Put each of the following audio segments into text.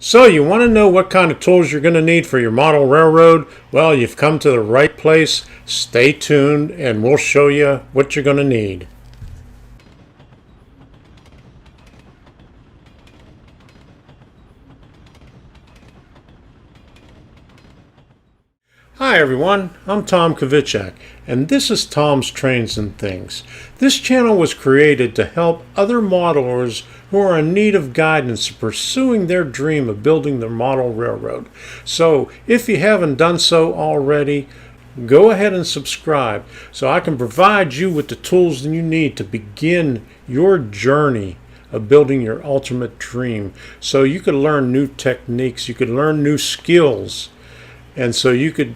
So you want to know what kind of tools you're going to need for your model railroad? Well, you've come to the right place. Stay tuned and we'll show you what you're going to need. Hi everyone, I'm Tom Kovichak, and this is Tom's Trains and Things. This channel was created to help other modelers who are in need of guidance pursuing their dream of building their model railroad. So if you haven't done so already, go ahead and subscribe so I can provide you with the tools that you need to begin your journey of building your ultimate dream. So you could learn new techniques, you could learn new skills, and so you could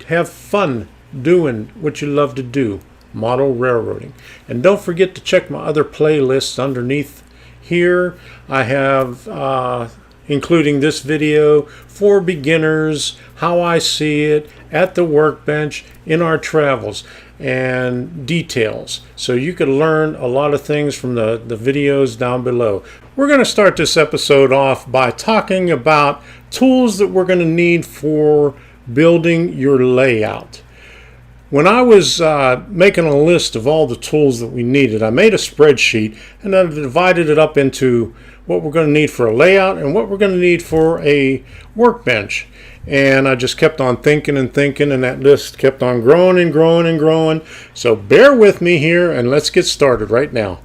have fun doing what you love to do, model railroading. And don't forget to check my other playlists underneath here. I have including this video for beginners, how I see it at the workbench, in our travels, and details. So you could learn a lot of things from the videos down below. We're going to start this episode off by talking about tools that we're going to need for building your layout. When I was making a list of all the tools that we needed, I made a spreadsheet and I divided it up into what we're going to need for a layout and what we're going to need for a workbench. And I just kept on thinking and thinking, and that list kept on growing and growing and growing. So bear with me here and let's get started right now.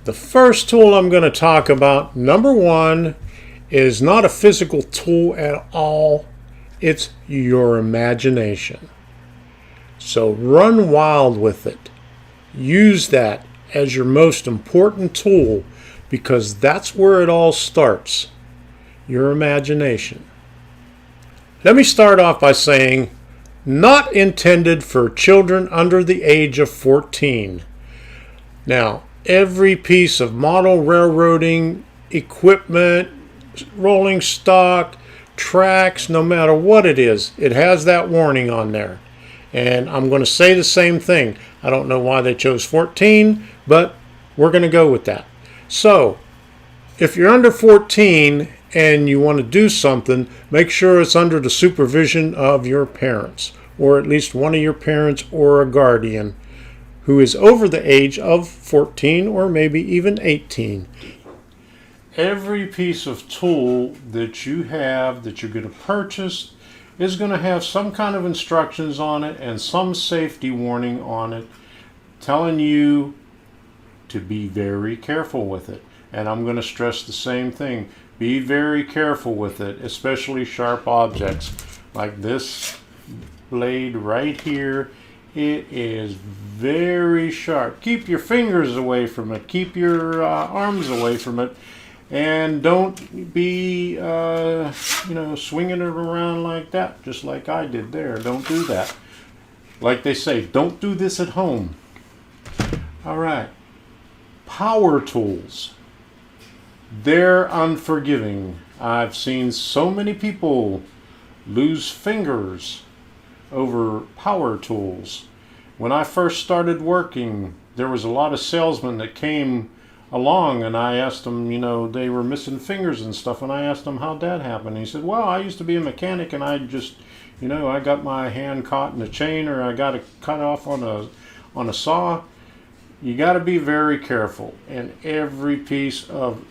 The first tool I'm going to talk about, number one, is not a physical tool at all. It's your imagination. So run wild with it. Use that as your most important tool because that's where it all starts. Your imagination. Let me start off by saying, not intended for children under the age of 14. Now, every piece of model railroading equipment, rolling stock, tracks, no matter what it is, it has that warning on there. And I'm going to say the same thing. I don't know why they chose 14, but we're going to go with that. So if you're under 14 and you want to do something, make sure it's under the supervision of your parents, or at least one of your parents or a guardian who is over the age of 14 or maybe even 18. Every piece of tool that you have that you're going to purchase is going to have some kind of instructions on it and some safety warning on it telling you to be very careful with it. And I'm going to stress the same thing. Be very careful with it, especially sharp objects like this blade right here. It is very sharp. Keep your fingers away from it. Keep your arms away from it. And don't be, swinging it around like that, just like I did there. Don't do that. Like they say, don't do this at home. All right. Power tools. They're unforgiving. I've seen so many people lose fingers over power tools. When I first started working, there was a lot of salesmen that came along, and I asked them, they were missing fingers and stuff, and I asked them how'd that happen. And he said, well, I used to be a mechanic, and I just, I got my hand caught in a chain, or I got it cut off on a saw. You got to be very careful. And every piece of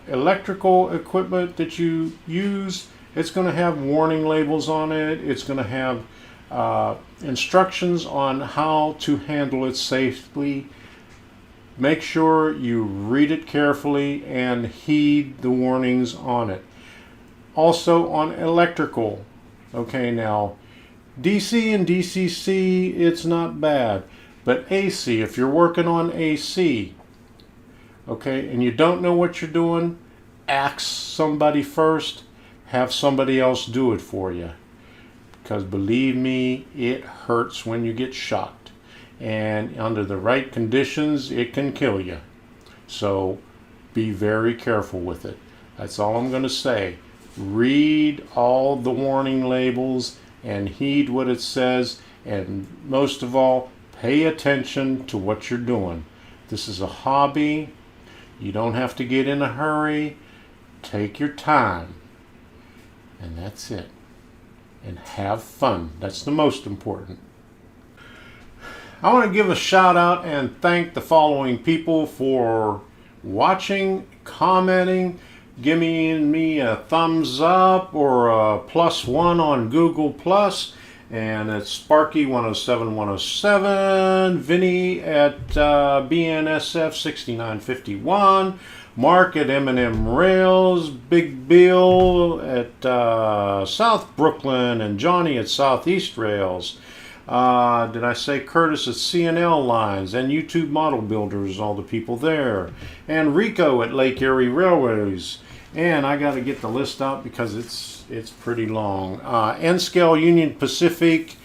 electrical equipment that you use, it's going to have warning labels on it. It's going to have instructions on how to handle it safely. Make sure you read it carefully and heed the warnings on it. Also on electrical. Okay, now DC and DCC, it's not bad. But AC, if you're working on AC, okay, and you don't know what you're doing, ask somebody first. Have somebody else do it for you. Because believe me, it hurts when you get shocked. And under the right conditions, it can kill you. So be very careful with it. That's all I'm going to say. Read all the warning labels and heed what it says, and most of all, pay attention to what you're doing. This is a hobby. You don't have to get in a hurry. take your time. And that's it. And have fun. That's the most important. I want to give a shout out and thank the following people for watching, commenting, giving me a thumbs up or a +1 on Google Plus. And it's Sparky107107, Vinny at BNSF6951, Mark at M&M Rails, Big Bill at South Brooklyn, and Johnny at Southeast Rails. Did I say Curtis at CNL Lines, and YouTube Model Builders, all the people there, and Rico at Lake Erie Railways. And I got to get the list out because it's pretty long. N-Scale Union Pacific,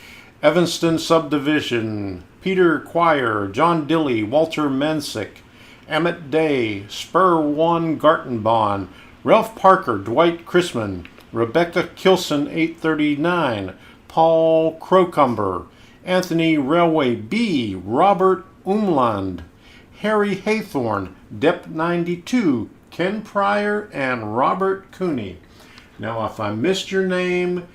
Evanston Subdivision, Peter Quire, John Dilly, Walter Mensick, Emmett Day, Spur One Gartenbahn, Ralph Parker, Dwight Chrisman, Rebecca Kilson 839, Paul Crocumber, Anthony Railway B, Robert Umland, Harry Haythorne, Dep 92, Ken Pryor, and Robert Cooney. Now, if I missed your name,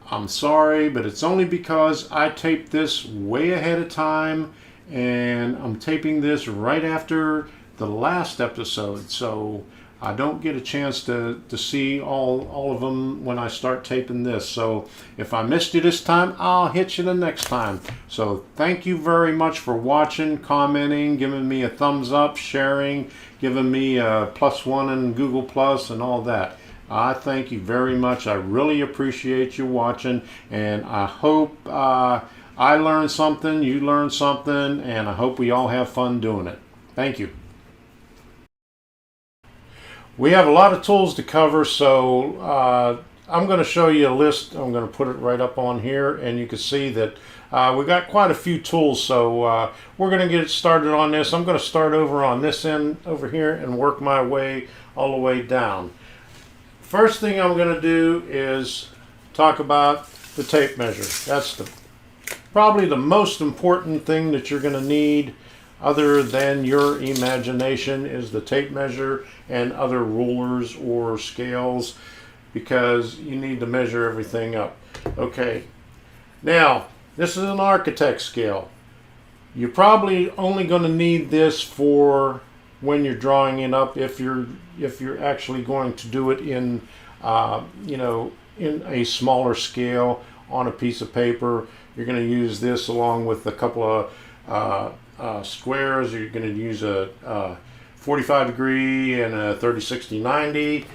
I'm sorry, but it's only because I taped this way ahead of time, and I'm taping this right after the last episode, so I don't get a chance to see all of them when I start taping this. So if I missed you this time, I'll hit you the next time. So thank you very much for watching, commenting, giving me a thumbs up, sharing, giving me a +1 in Google Plus and all that. I thank you very much. I really appreciate you watching, and I hope I learned something, you learned something, and I hope we all have fun doing it. Thank you. We have a lot of tools to cover, so I'm going to show you a list. I'm going to put it right up on here, and you can see that we got quite a few tools, so we're going to get started on this. I'm going to start over on this end over here and work my way all the way down. First thing I'm going to do is talk about the tape measure. That's probably the most important thing that you're going to need, other than your imagination, is the tape measure and other rulers or scales, because you need to measure everything up. Okay, now this is an architect scale. You're probably only going to need this for when you're drawing it up, if you're actually going to do it in in a smaller scale on a piece of paper. You're going to use this along with a couple of squares. You're going to use a 45 degree and a 30, 60, 90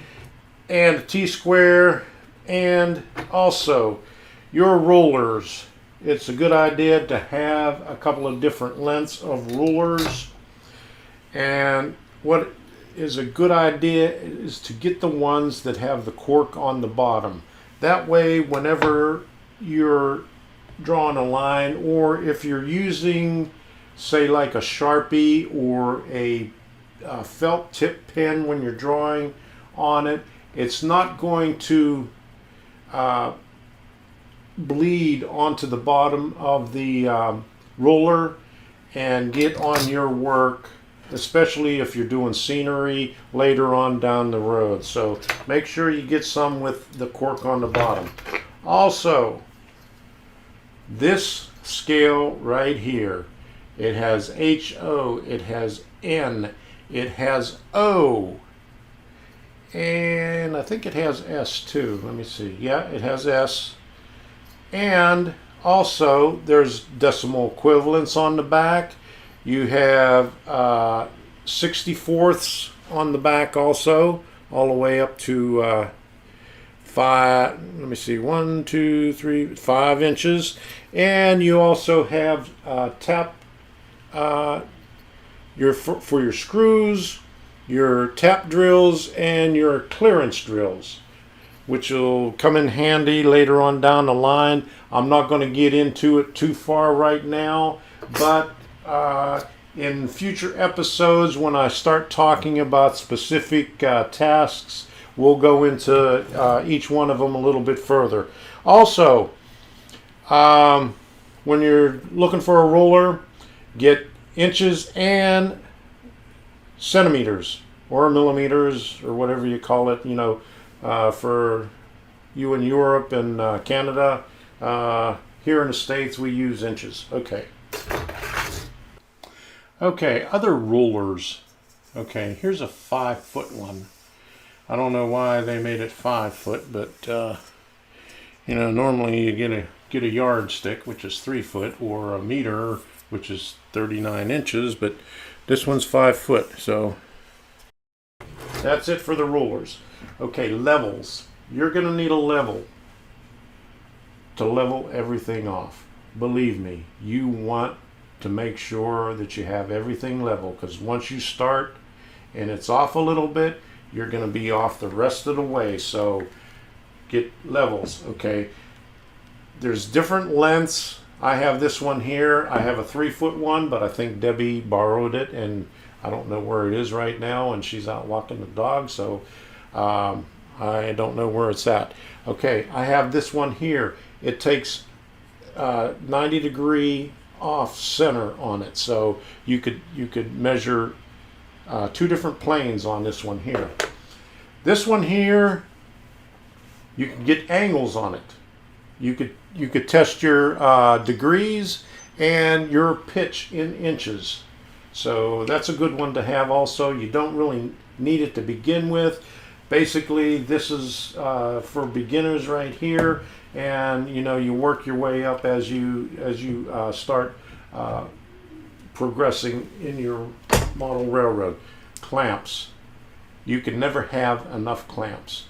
and a T-square, and also your rulers. It's a good idea to have a couple of different lengths of rulers, and what is a good idea is to get the ones that have the cork on the bottom. That way, whenever you're drawing a line, or if you're using, say, like a Sharpie or a felt tip pen when you're drawing on it, it's not going to bleed onto the bottom of the ruler and get on your work, especially if you're doing scenery later on down the road. So make sure you get some with the cork on the bottom. Also, this scale right here, it has HO, it has N, it has O, and I think it has S too. Let me see. Yeah, it has S. And also there's decimal equivalents on the back. You have 64ths on the back also, all the way up to 5, let me see, 1, 2, 3, 5 inches. And you also have tap for your screws, your tap drills, and your clearance drills, which will come in handy later on down the line. I'm not going to get into it too far right now, but in future episodes, when I start talking about specific tasks, we'll go into each one of them a little bit further. Also, when you're looking for a ruler, get inches and centimeters. or millimeters, or whatever you call it, you know, for you in Europe and Canada. Here in the States, we use inches. Okay. Okay, other rulers. Okay, here's a 5-foot one. I don't know why they made it 5 foot, but you know, normally you get a yardstick, which is 3 foot, or a meter, which is 39 inches, but this one's 5 foot. So that's it for the rulers. Okay, levels. You're going to need a level to level everything off. Believe me, you want to make sure that you have everything level, because once you start and it's off a little bit, you're going to be off the rest of the way. So get levels. Okay, there's different lengths. I have this one here. I have a 3-foot one, but I think Debbie borrowed it and I don't know where it is right now, and she's out walking the dog, so I don't know where it's at. Okay, I have this one here. It takes 90-degree off center on it, so you could measure 2 different planes on this one here. This one here, you can get angles on it. You could test your degrees and your pitch in inches. So that's a good one to have also. You don't really need it to begin with. Basically, this is for beginners right here, and you know, you work your way up as you start progressing in your model railroad. Clamps. You can never have enough clamps.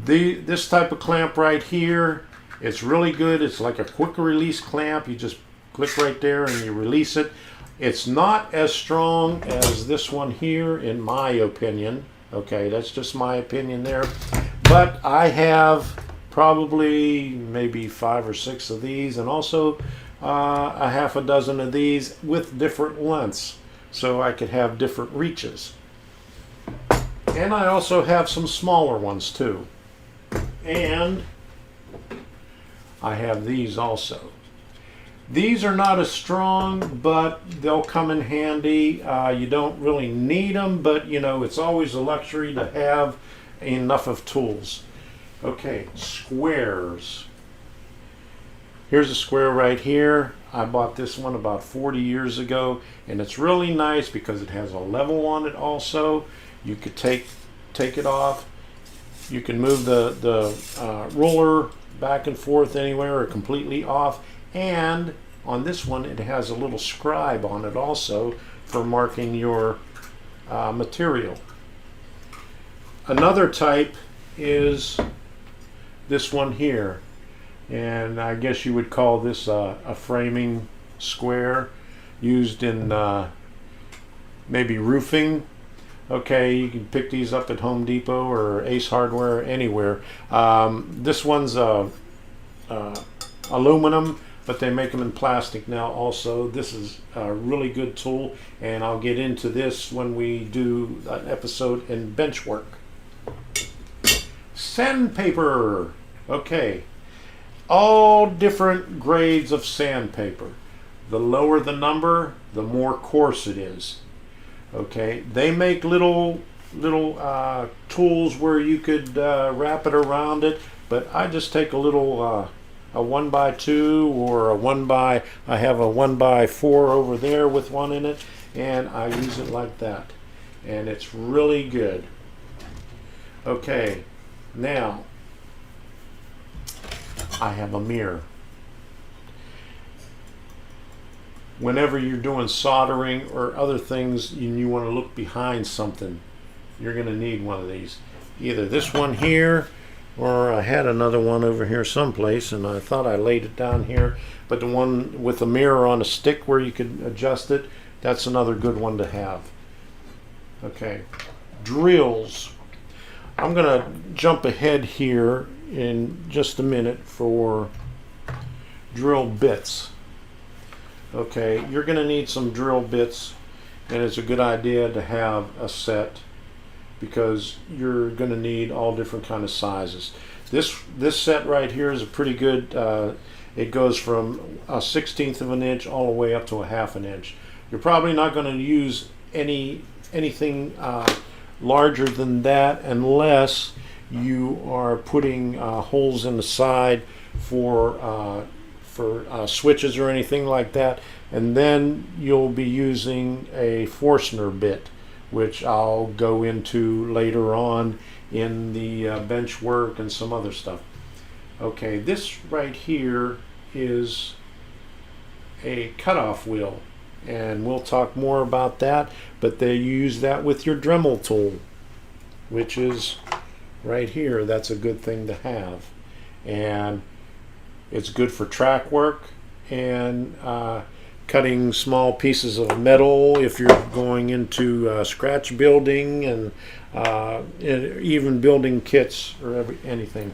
This type of clamp right here, it's really good. It's like a quick release clamp. You just click right there and you release it. It's not as strong as this one here, in my opinion. Okay, that's just my opinion there. But I have probably maybe 5 or 6 of these, and also a half a dozen of these with different lengths, so I could have different reaches. And I also have some smaller ones too. And I have these also. These are not as strong, but they'll come in handy. You don't really need them, but you know, it's always a luxury to have enough of tools. Okay, squares. Here's a square right here. I bought this one about 40 years ago, and it's really nice because it has a level on it also. You could take it off. You can move the ruler back and forth anywhere, or completely off. And on this one, it has a little scribe on it also for marking your material. Another type is this one here, and I guess you would call this a framing square, used in maybe roofing. Okay, you can pick these up at Home Depot or Ace Hardware, anywhere. This one's aluminum, but they make them in plastic now also. This is a really good tool, and I'll get into this when we do an episode in bench work. Sandpaper. Okay, all different grades of sandpaper. The lower the number, the more coarse it is. Okay, they make little tools where you could wrap it around it, but I just take a little a 1x2 or I have a 1x4 over there with one in it, and I use it like that, and it's really good. Okay, now I have a mirror. Whenever you're doing soldering or other things and you want to look behind something, you're going to need one of these. Either this one here, or I had another one over here someplace and I thought I laid it down here, but the one with a mirror on a stick where you could adjust it, that's another good one to have. Okay, drills. I'm going to jump ahead here in just a minute for drill bits. Okay, you're going to need some drill bits, and it's a good idea to have a set because you're going to need all different kind of sizes. This set right here is a pretty good, it goes from a 1/16 of an inch all the way up to a 1/2 inch. You're probably not going to use anything larger than that unless you are putting holes in the side for switches or anything like that, and then you'll be using a Forstner bit, which I'll go into later on in the bench work and some other stuff. Okay, this right here is a cutoff wheel, and we'll talk more about that, but they use that with your Dremel tool, which is right here. That's a good thing to have, and it's good for track work and cutting small pieces of metal if you're going into scratch building, and even building kits or anything.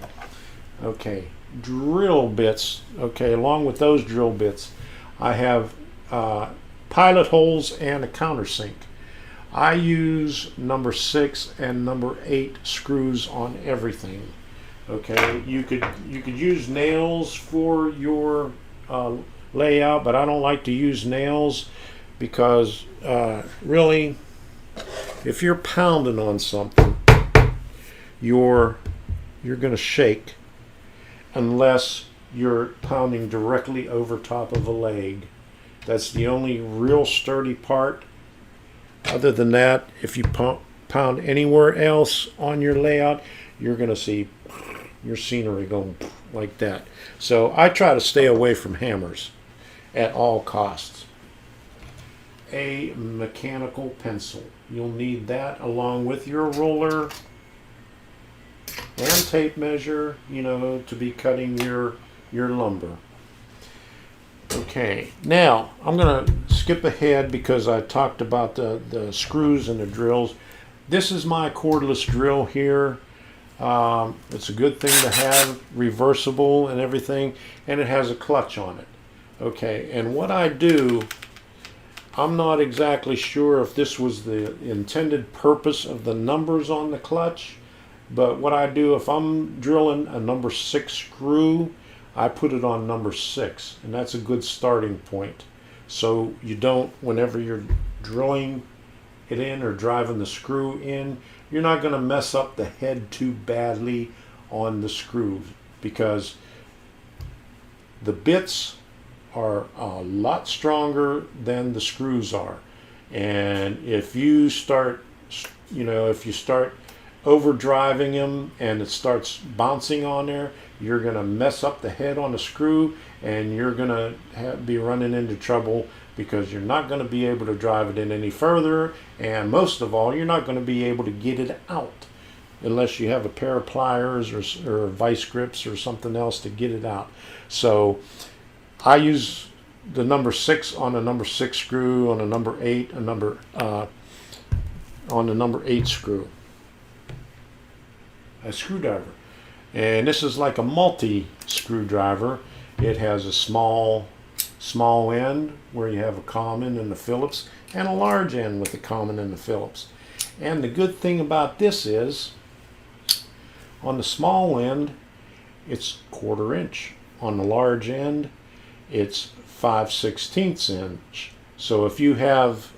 Okay, drill bits. Okay, along with those drill bits, I have pilot holes and a countersink. I use number 6 and number 8 screws on everything. Okay, you could use nails for your layout, but I don't like to use nails because really, if you're pounding on something, you're going to shake unless you're pounding directly over top of a leg. That's the only real sturdy part. Other than that, if you pound anywhere else on your layout, you're going to see your scenery going like that. So I try to stay away from hammers at all costs. A mechanical pencil. You'll need that along with your ruler and tape measure, to be cutting your lumber. Okay, now I'm going to skip ahead because I talked about the screws and the drills. This is my cordless drill here. It's a good thing to have, reversible and everything, and it has a clutch on it. Okay, and what I do, I'm not exactly sure if this was the intended purpose of the numbers on the clutch, but what I do, if I'm drilling a number 6 screw, I put it on number 6, and that's a good starting point. So you don't, whenever you're drilling it in or driving the screw in, you're not going to mess up the head too badly on the screw, because the bits are a lot stronger than the screws are. And if you start, overdriving them and it starts bouncing on there, you're going to mess up the head on the screw, and you're going to be running into trouble because you're not going to be able to drive it in any further, and most of all, you're not going to be able to get it out unless you have a pair of pliers or vice grips or something else to get it out. So I use the number 6 on a number 6 screw, on a number 8, on the number 8 screw, a screwdriver. And this is like a multi screwdriver. It has a small end where you have a common and a Phillips, and a large end with a common and a Phillips. And the good thing about this is, on the small end, it's 1/4 inch. On the large end, it's 5/16 inch. So if you have,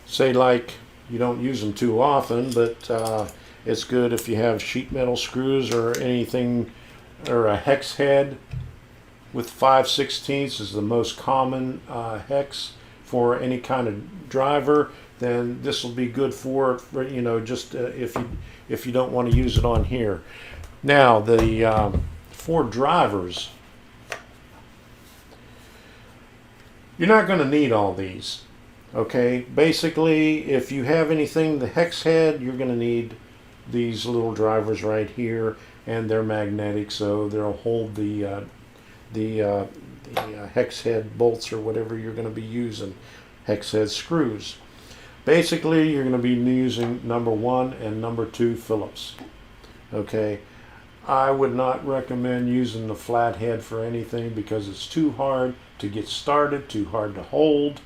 say, like, you don't use them too often, but it's good if you have sheet metal screws or anything, or a hex head with 5/16 is the most common hex for any kind of driver. Then this will be good for just if you don't want to use it on here. Now the for drivers, you're not going to need all these. Okay, basically, if you have anything, the hex head, you're going to need these little drivers right here, and they're magnetic, so they'll hold the hex head bolts or whatever you're going to be using, hex head screws. Basically, you're going to be using number 1 and number 2 Phillips. Okay, I would not recommend using the flathead for anything because it's too hard to get started, too hard to hold,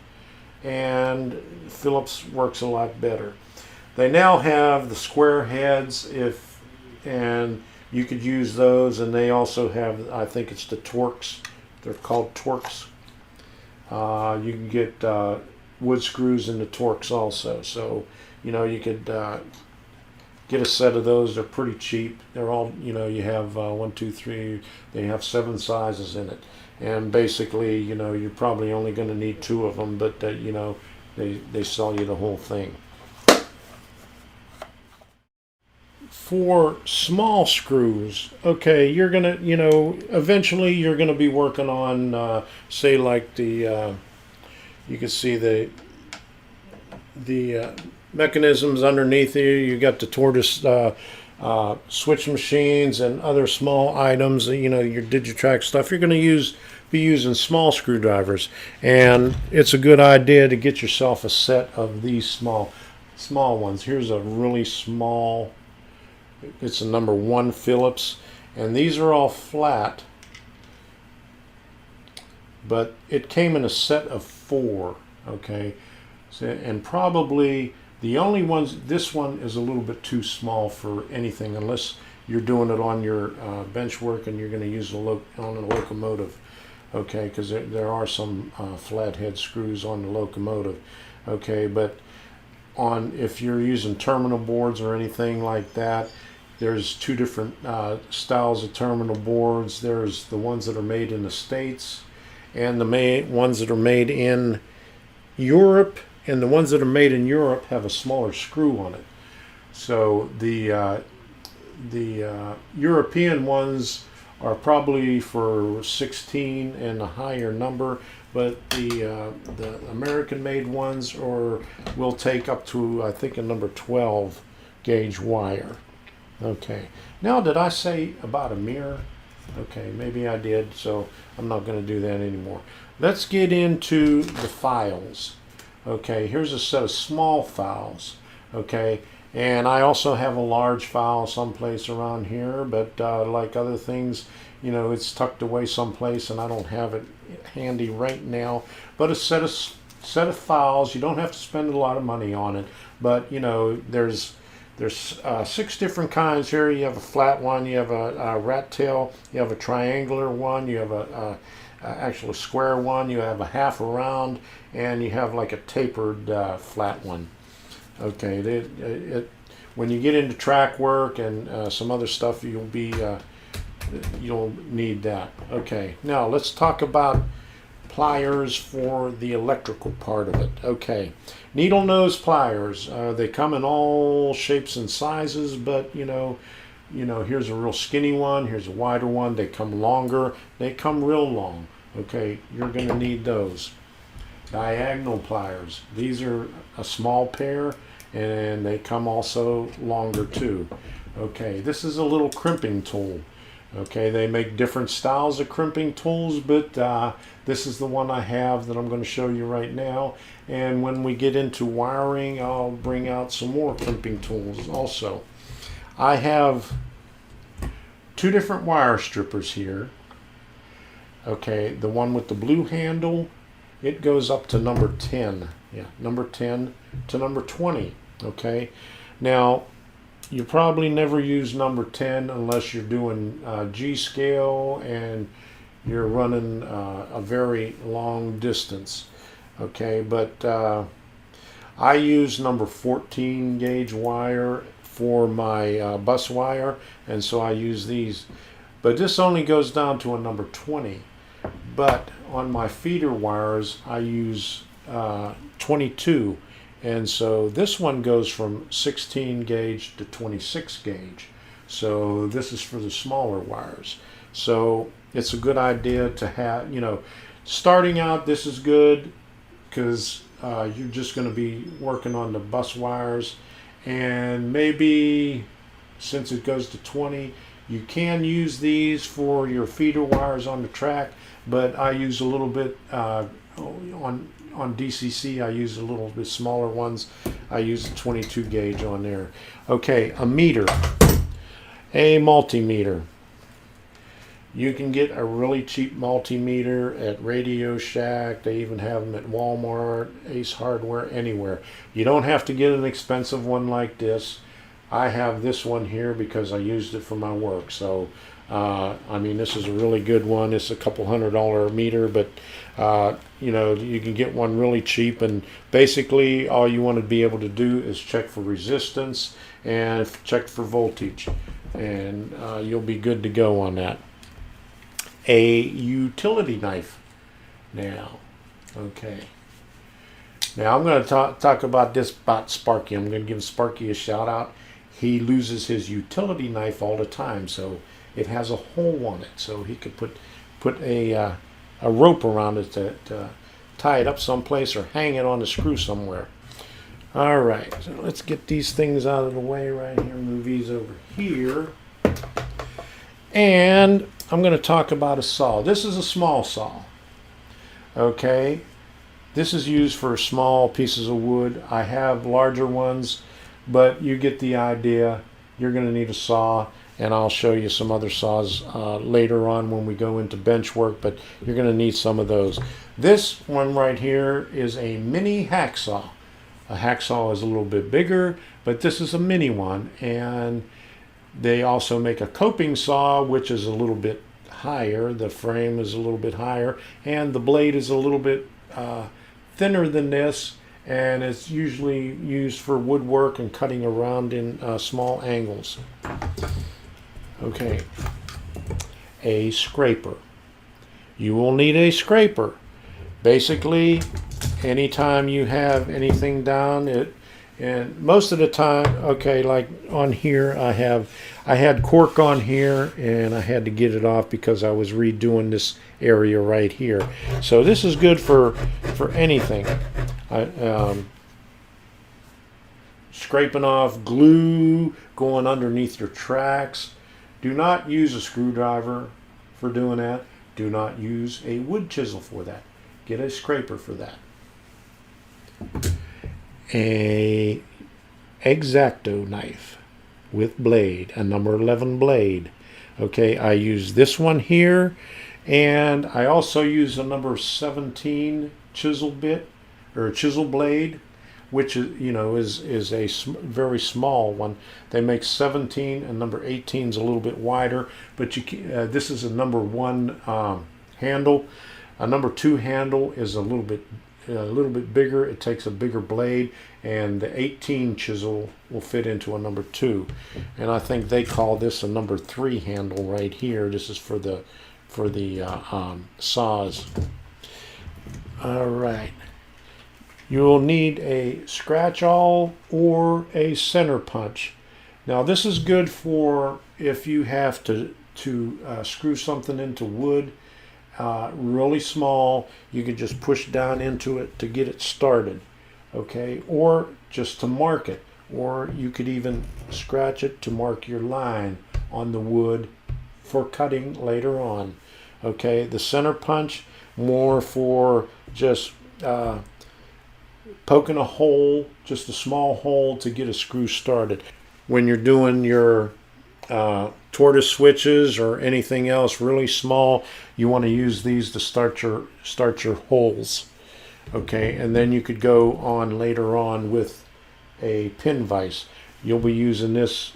and Phillips works a lot better. They now have the square heads, and you could use those, and they also have, I think it's the Torx. They're called Torx. You can get wood screws in the Torx also. So you could get a set of those. They're pretty cheap. They're all, you have 1, 2, 3. They have 7 sizes in it, and basically, you're probably only going to need 2 of them, but they sell you the whole thing. For small screws, okay, you're gonna, eventually you're gonna be working on, say, like the, you can see the mechanisms underneath you. You got the tortoise switch machines and other small items. Your Digitrack stuff. You're gonna be using small screwdrivers, and it's a good idea to get yourself a set of these small ones. Here's a really small. It's a number 1 Phillips, and these are all flat, but it came in a set of 4. Okay, so, and probably the only ones, this one is a little bit too small for anything, unless you're doing it on your bench work and you're going to use on a locomotive. Okay, because there are some flathead screws on the locomotive. Okay, but if you're using terminal boards or anything like that, there's 2 different styles of terminal boards. There's the ones that are made in the States, and the ones that are made in Europe. And the ones that are made in Europe have a smaller screw on it. So the European ones are probably for 16 and a higher number, but the American-made ones will take up to, I think, a number 12 gauge wire. Okay. Now, did I say about a mirror? Okay, maybe I did, so I'm not going to do that anymore. Let's get into the files. Okay, here's a set of small files. Okay, and I also have a large file someplace around here, but like other things, it's tucked away someplace, and I don't have it handy right now. But a set of files. You don't have to spend a lot of money on it, but there's 6 different kinds here. You have a flat one, you have a rat tail, you have a triangular one, you have actually a square one, you have a half a round, and you have like a tapered flat one. Okay, when you get into track work and some other stuff, you'll need that. Okay, now let's talk about pliers for the electrical part of it. Okay, needle nose pliers. They come in all shapes and sizes, but here's a real skinny one, here's a wider one. They come longer, they come real long. Okay, you're going to need those. Diagonal pliers. These are a small pair, and they come also longer too. Okay, this is a little crimping tool. Okay, they make different styles of crimping tools, but this is the one I have that I'm going to show you right now. And when we get into wiring, I'll bring out some more crimping tools also. I have 2 different wire strippers here. Okay, the one with the blue handle, it goes up to number 10. Yeah, number 10 to number 20. Okay, now you probably never use number 10 unless you're doing G scale and you're running a very long distance. Okay, but I use number 14 gauge wire for my bus wire, and so I use these. But this only goes down to a number 20. But on my feeder wires, I use 22. And so this one goes from 16 gauge to 26 gauge. So this is for the smaller wires. So it's a good idea to have, starting out, this is good because you're just going to be working on the bus wires. And maybe since it goes to 20, you can use these for your feeder wires on the track, but I use a little bit on DCC. I use a little bit smaller ones. I use a 22 gauge on there. Okay, a meter, a multimeter. You can get a really cheap multimeter at Radio Shack. They even have them at Walmart, Ace Hardware, anywhere. You don't have to get an expensive one like this. I have this one here because I used it for my work. So, I mean, this is a really good one. It's a couple $100 a meter, but you know, you can get one really cheap. And basically, all you want to be able to do is check for resistance and check for voltage, and you'll be good to go on that. A utility knife. Now, okay. Now I'm going to talk about Sparky. I'm going to give Sparky a shout out. He loses his utility knife all the time, so it has a hole on it, so he could put a rope around it to tie it up someplace or hang it on a screw somewhere. All right, so let's get these things out of the way right here. Move these over here, and I'm going to talk about a saw. This is a small saw. Okay, this is used for small pieces of wood. I have larger ones, but you get the idea. You're going to need a saw, and I'll show you some other saws later on when we go into bench work, but you're going to need some of those. This one right here is a mini hacksaw. A hacksaw is a little bit bigger, but this is a mini one, and they also make a coping saw, which is a little bit higher. The frame is a little bit higher, and the blade is a little bit thinner than this, and it's usually used for woodwork and cutting around in small angles. Okay, a scraper. You will need a scraper. Basically, anytime you have anything down, and most of the time, okay, like on here, I had cork on here, and I had to get it off because I was redoing this area right here. So this is good for anything. Scraping off glue, going underneath your tracks. Do not use a screwdriver for doing that. Do not use a wood chisel for that. Get a scraper for that. A X-Acto knife with blade, a number 11 blade. Okay, I use this one here, and I also use a number 17 chisel bit or chisel blade, which is, you know, is a very small one. They make 17, and number 18 is a little bit wider, but you can, this is a number 1 handle. A number 2 handle is a little bit bigger. It takes a bigger blade, and the 18 chisel will fit into a number 2. And I think they call this a number 3 handle right here. This is for the saws. All right. You will need a scratch awl or a center punch. Now this is good for if you have to screw something into wood. Really small, you could just push down into it to get it started, okay, or just to mark it, or you could even scratch it to mark your line on the wood for cutting later on. Okay, the center punch more for just poking a hole, just a small hole to get a screw started. When you're doing your tortoise switches or anything else really small, you want to use these to start your holes. Okay, and then you could go on later on with a pin vise. You'll be using this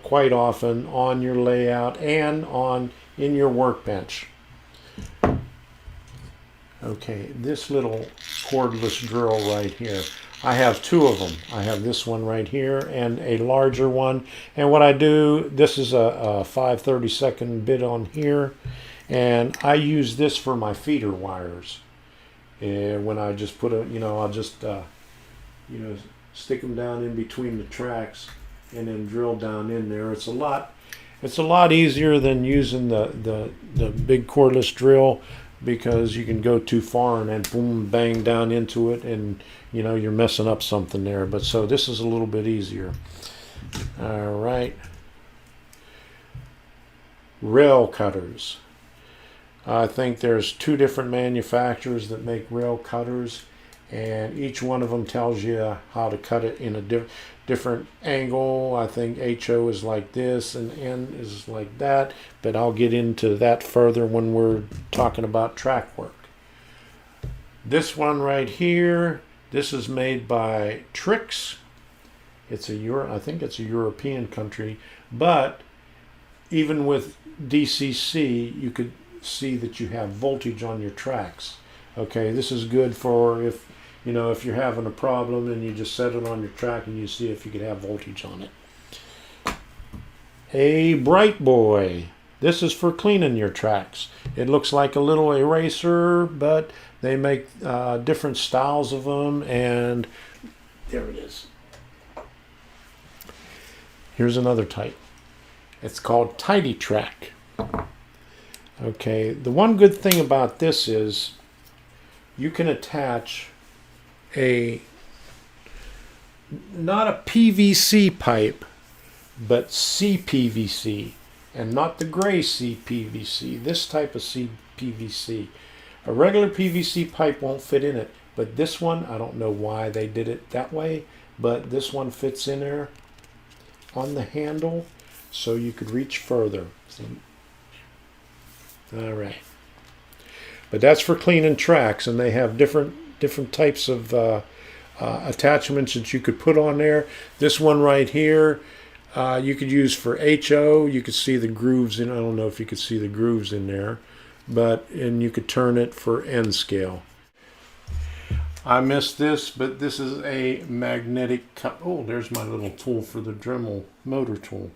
quite often on your layout and in your workbench. Okay, this little cordless drill right here. I have 2 of them. I have this one right here and a larger one. And what I do, this is a 5/32 bit on here, and I use this for my feeder wires. And when I just put I'll just stick them down in between the tracks and then drill down in there. It's a lot easier than using the big cordless drill, because you can go too far and then boom, bang down into it, and you're messing up something there. But so this is a little bit easier. All right. Rail cutters. I think there's 2 different manufacturers that make rail cutters, and each one of them tells you how to cut it in a different angle. I think HO is like this and N is like that, but I'll get into that further when we're talking about track work. This one right here, this is made by Trix, I think it's a European country, but even with DCC, you could see that you have voltage on your tracks. Okay, this is good for if you're having a problem and you just set it on your track and you see if you could have voltage on it. A bright boy. This is for cleaning your tracks. It looks like a little eraser, but they make different styles of them, and there it is. Here's another type. It's called Tidy Track. Okay, the one good thing about this is you can attach not a PVC pipe, but CPVC, and not the gray CPVC, this type of CPVC. A regular PVC pipe won't fit in it, but this one, I don't know why they did it that way, but this one fits in there on the handle so you could reach further. See? All right. But that's for cleaning tracks, and they have different types of attachments that you could put on there. This one right here, you could use for HO. You could see the grooves in. I don't know if you could see the grooves in there, and you could turn it for N scale. I missed this, but this is a magnetic. Oh, there's my little tool for the Dremel motor tool,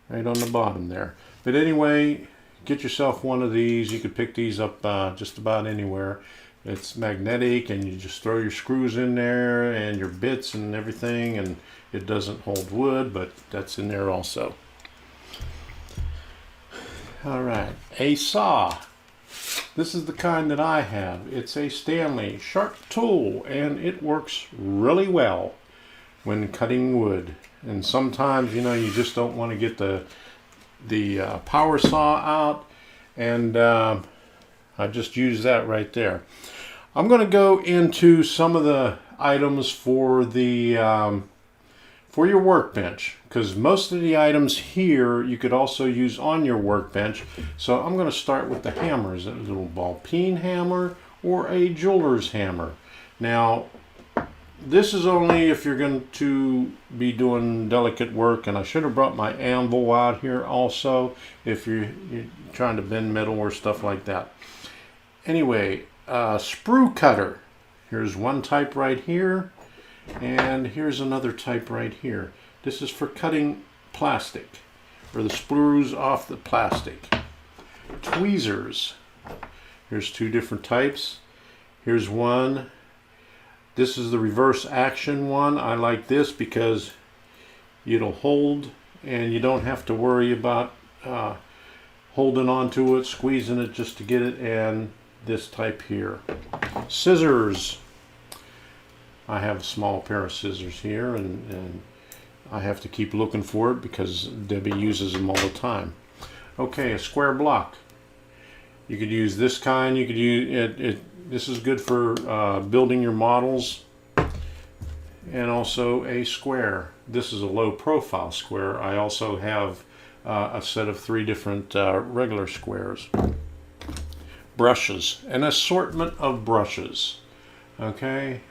right on the bottom there. But anyway, get yourself one of these. You could pick these up just about anywhere. It's magnetic, and you just throw your screws in there and your bits and everything, and it doesn't hold wood, but that's in there also. All right, a saw. This is the kind that I have. It's a Stanley sharp tool, and it works really well when cutting wood. And sometimes, you just don't want to get the power saw out, and I just use that right there. I'm going to go into some of the items for for your workbench, because most of the items here you could also use on your workbench. So I'm going to start with the hammers, a little ball peen hammer or a jeweler's hammer. Now, this is only if you're going to be doing delicate work, and I should have brought my anvil out here also if you're trying to bend metal or stuff like that. Anyway, sprue cutter. Here's one type right here, and here's another type right here. This is for cutting plastic, or the sprues off the plastic. Tweezers. Here's two different types. Here's one. This is the reverse action one. I like this because it'll hold, and you don't have to worry about holding onto it, squeezing it just to get it. And this type here. Scissors. I have a small pair of scissors here, and I have to keep looking for it because Debbie uses them all the time. Okay, a square block. You could use this kind. You could use it. This is good for building your models. And also a square. This is a low profile square. I also have a set of 3 different regular squares. Brushes, an assortment of brushes. Okay,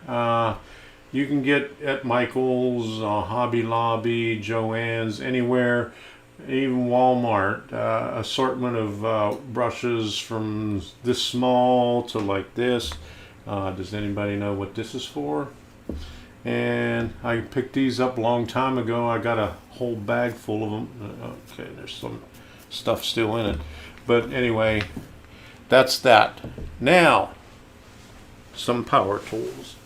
you can get at Michael's, Hobby Lobby, Joann's, anywhere, even Walmart, assortment of brushes from this small to like this. Does anybody know what this is for? And I picked these up a long time ago. I got a whole bag full of them. Okay, there's some stuff still in it, but anyway, that's that. Now, some power tools.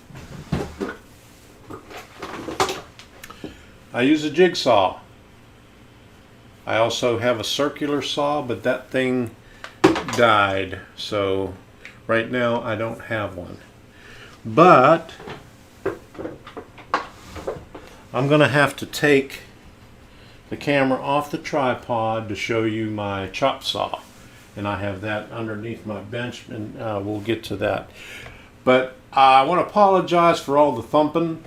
I use a jigsaw. I also have a circular saw, but that thing died, so right now I don't have one. But I'm going to have to take the camera off the tripod to show you my chop saw. And I have that underneath my bench, and we'll get to that. But I want to apologize for all the thumping,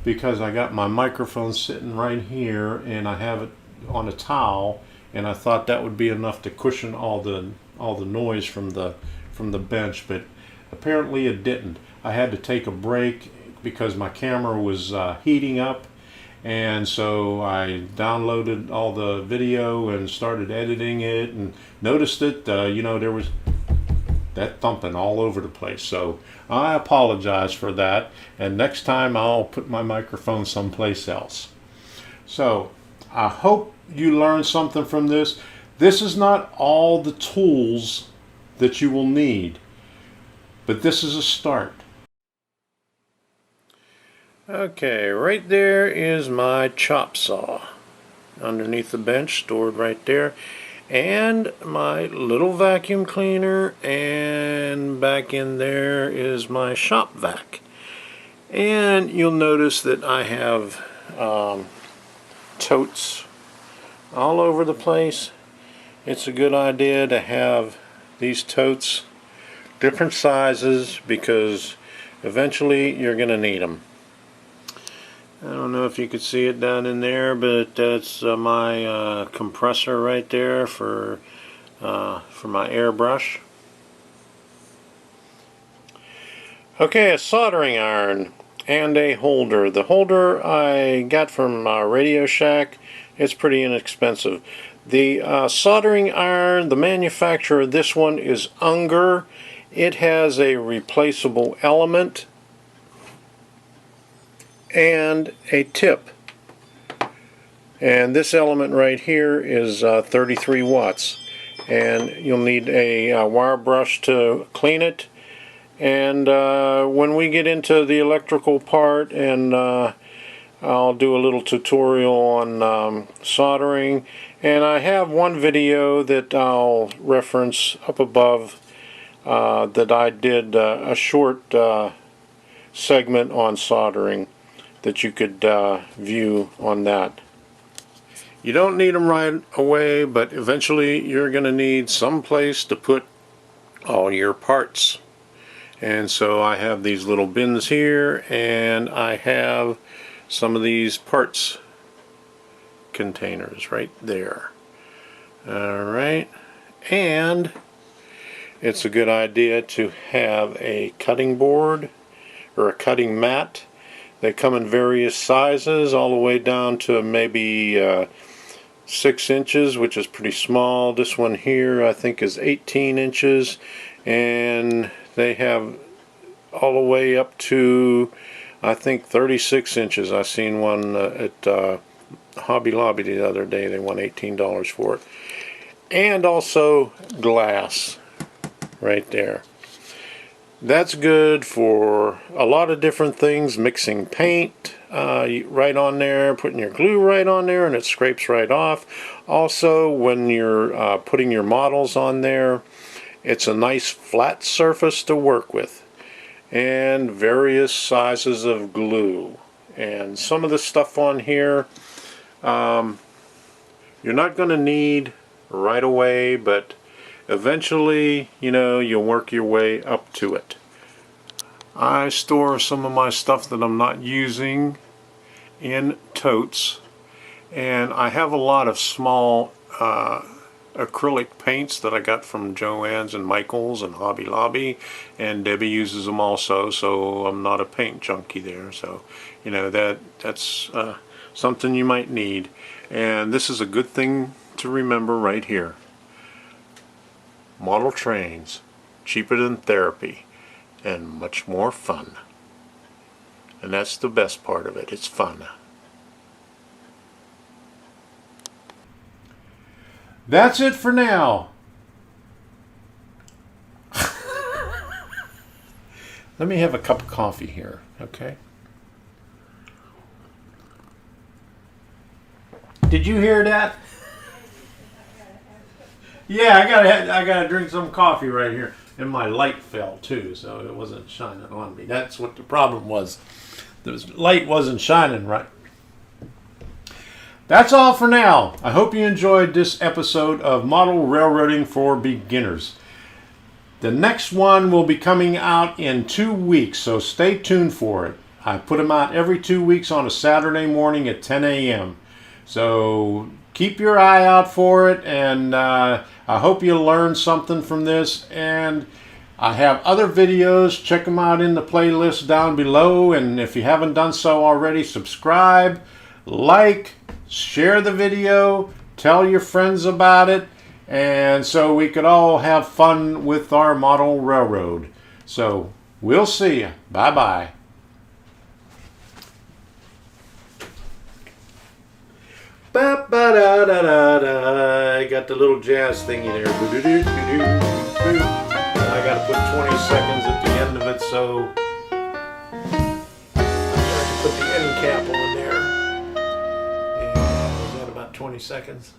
because I got my microphone sitting right here, and I have it on a towel, and I thought that would be enough to cushion all the noise from the bench, but apparently it didn't. I had to take a break because my camera was heating up, And so I downloaded all the video and started editing it, and noticed that there was that thumping all over the place. So I apologize for that, and next time I'll put my microphone someplace else. So I hope you learned something from this. This is not all the tools that you will need, but this is a start. Okay, right there is my chop saw underneath the bench, stored right there, and my little vacuum cleaner, and back in there is my shop vac. And you'll notice that I have totes all over the place. It's a good idea to have these totes different sizes, because eventually you're going to need them. I don't know if you could see it down in there, but that's my compressor right there for my airbrush. Okay, a soldering iron and a holder. The holder I got from Radio Shack. It's pretty inexpensive. The soldering iron, the manufacturer of this one is Unger. It has a replaceable element and a tip, and this element right here is 33 watts, and you'll need a wire brush to clean it. And when we get into the electrical part, and I'll do a little tutorial on soldering, and I have one video that I'll reference up above that I did a short segment on soldering that you could view on that. You don't need them right away, but eventually you're going to need some place to put all your parts. And so I have these little bins here, and I have some of these parts containers right there. Alright, and it's a good idea to have a cutting board or a cutting mat. They come in various sizes, all the way down to maybe 6 inches, which is pretty small. This one here I think is 18 inches, and they have all the way up to I think 36 inches. I seen one at Hobby Lobby the other day. They won $18 for it. And also glass right there. That's good for a lot of different things. Mixing paint right on there, putting your glue right on there, and it scrapes right off. Also, when you're putting your models on there, it's a nice flat surface to work with. And various sizes of glue. And some of the stuff on here you're not going to need right away, but eventually, you'll work your way up to it. I store some of my stuff that I'm not using in totes, and I have a lot of small acrylic paints that I got from Joann's and Michael's and Hobby Lobby, and Debbie uses them also, so I'm not a paint junkie there. So that's something you might need, and this is a good thing to remember right here. Model trains, cheaper than therapy, and much more fun. And that's the best part of it. It's fun. That's it for now. Let me have a cup of coffee here, okay? Did you hear that? Yeah, I gotta drink some coffee right here. And my light fell too, so it wasn't shining on me. That's what the problem was. The light wasn't shining right. That's all for now. I hope you enjoyed this episode of Model Railroading for Beginners. The next one will be coming out in 2 weeks, so stay tuned for it. I put them out every 2 weeks on a Saturday morning at 10 a.m. So keep your eye out for it, and I hope you learned something from this. And I have other videos. Check them out in the playlist down below, and if you haven't done so already, subscribe. like, share the video, tell your friends about it, and so we could all have fun with our model railroad. So we'll see you. Bye-bye. Ba-ba-da-da-da-da. I got the little jazz thingy there. I got to put 20 seconds at the end of it, so I can put the end cap on there. And is that about 20 seconds?